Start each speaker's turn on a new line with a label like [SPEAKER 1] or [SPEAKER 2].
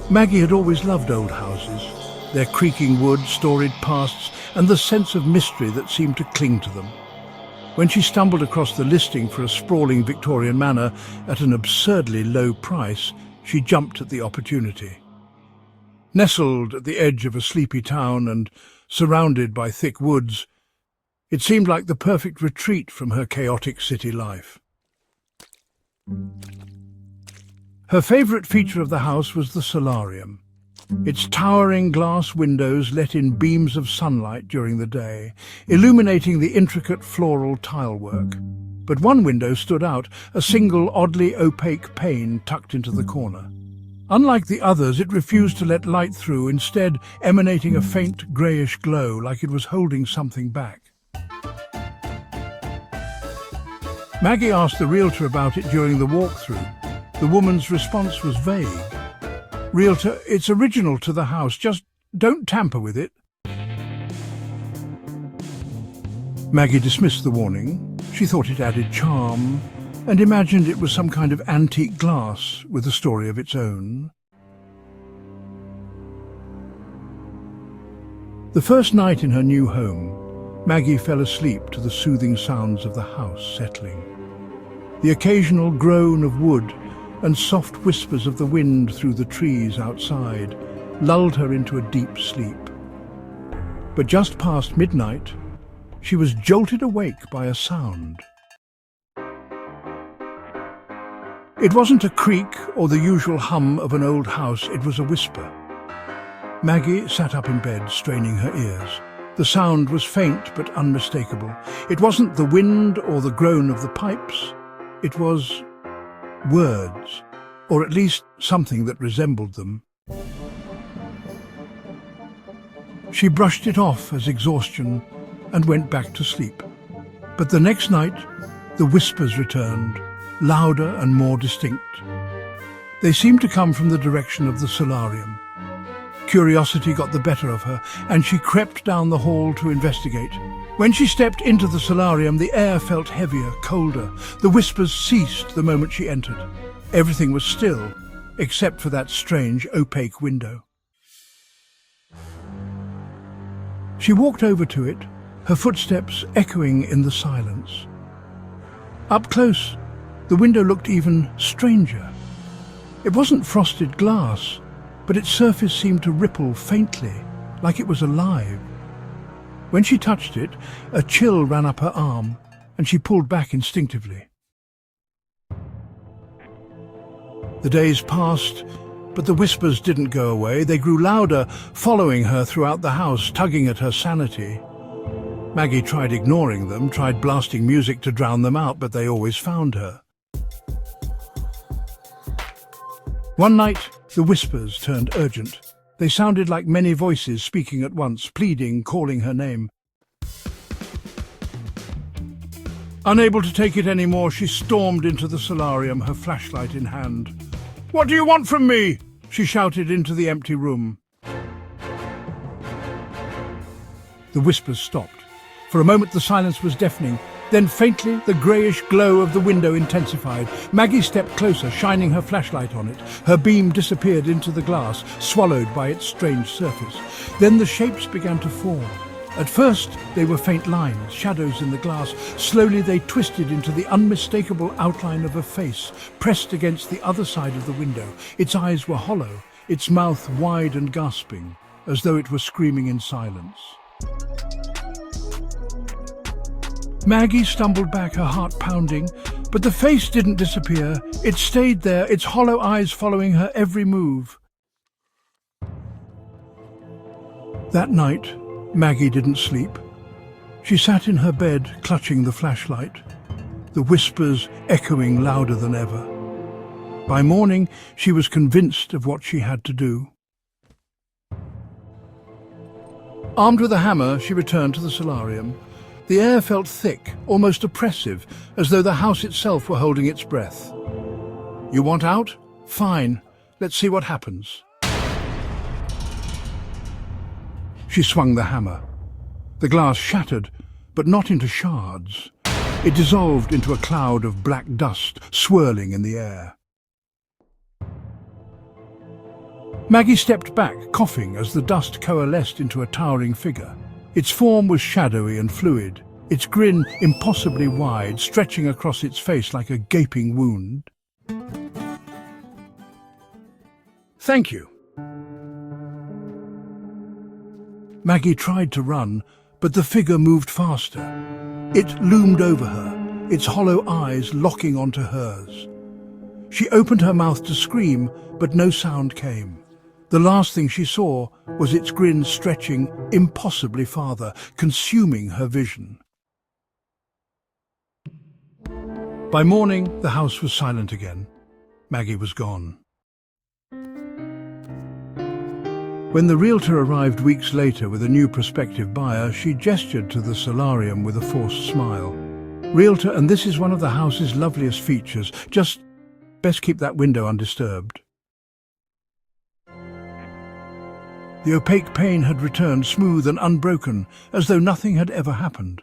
[SPEAKER 1] Maggie had always loved old houses, their creaking wood, storied pasts, and the sense of mystery that seemed to cling to them. When she stumbled across the listing for a sprawling Victorian manor at an absurdly low price, she jumped at the opportunity. Nestled at the edge of a sleepy town and surrounded by thick woods, it seemed like the perfect retreat from her chaotic city life. Her favourite feature of the house was the solarium. Its towering glass windows let in beams of sunlight during the day, illuminating the intricate floral tilework. But one window stood out, a single oddly opaque pane tucked into the corner. Unlike the others, it refused to let light through, instead emanating a faint greyish glow like it was holding something back. Maggie asked the realtor about it during the walkthrough. The woman's response was vague. "Realtor, it's original to the house, just don't tamper with it." Maggie dismissed the warning. She thought it added charm and imagined it was some kind of antique glass with a story of its own. The first night in her new home, Maggie fell asleep to the soothing sounds of the house settling. The occasional groan of wood and soft whispers of the wind through the trees outside lulled her into a deep sleep. But just past midnight, she was jolted awake by a sound. It wasn't a creak or the usual hum of an old house, it was a whisper. Maggie sat up in bed, straining her ears. The sound was faint but unmistakable. It wasn't the wind or the groan of the pipes. It was words, or at least something that resembled them. She brushed it off as exhaustion and went back to sleep. But the next night, the whispers returned, louder and more distinct. They seemed to come from the direction of the solarium. Curiosity got the better of her, and she crept down the hall to investigate. When she stepped into the solarium, the air felt heavier, colder. The whispers ceased the moment she entered. Everything was still, except for that strange, opaque window. She walked over to it, her footsteps echoing in the silence. Up close, the window looked even stranger. It wasn't frosted glass, but its surface seemed to ripple faintly, like it was alive. When she touched it, a chill ran up her arm, and she pulled back instinctively. The days passed, but the whispers didn't go away. They grew louder, following her throughout the house, tugging at her sanity. Maggie tried ignoring them, tried blasting music to drown them out, but they always found her. One night, the whispers turned urgent. They sounded like many voices speaking at once, pleading, calling her name. Unable to take it anymore, she stormed into the solarium, her flashlight in hand. "What do you want from me?" she shouted into the empty room. The whispers stopped. For a moment the silence was deafening. Then faintly, the greyish glow of the window intensified. Maggie stepped closer, shining her flashlight on it. Her beam disappeared into the glass, swallowed by its strange surface. Then the shapes began to form. At first, they were faint lines, shadows in the glass. Slowly, they twisted into the unmistakable outline of a face, pressed against the other side of the window. Its eyes were hollow, its mouth wide and gasping, as though it were screaming in silence. Maggie stumbled back, her heart pounding, but the face didn't disappear. It stayed there, its hollow eyes following her every move. That night, Maggie didn't sleep. She sat in her bed, clutching the flashlight, the whispers echoing louder than ever. By morning, she was convinced of what she had to do. Armed with a hammer, she returned to the solarium. The air felt thick, almost oppressive, as though the house itself were holding its breath. "You want out? Fine. Let's see what happens." She swung the hammer. The glass shattered, but not into shards. It dissolved into a cloud of black dust, swirling in the air. Maggie stepped back, coughing as the dust coalesced into a towering figure. Its form was shadowy and fluid, its grin impossibly wide, stretching across its face like a gaping wound. "Thank you." Maggie tried to run, but the figure moved faster. It loomed over her, its hollow eyes locking onto hers. She opened her mouth to scream, but no sound came. The last thing she saw was its grin stretching impossibly farther, consuming her vision. By morning, the house was silent again. Maggie was gone. When the realtor arrived weeks later with a new prospective buyer, she gestured to the solarium with a forced smile. "Realtor, and this is one of the house's loveliest features. Just best keep that window undisturbed." The opaque pane had returned smooth and unbroken, as though nothing had ever happened.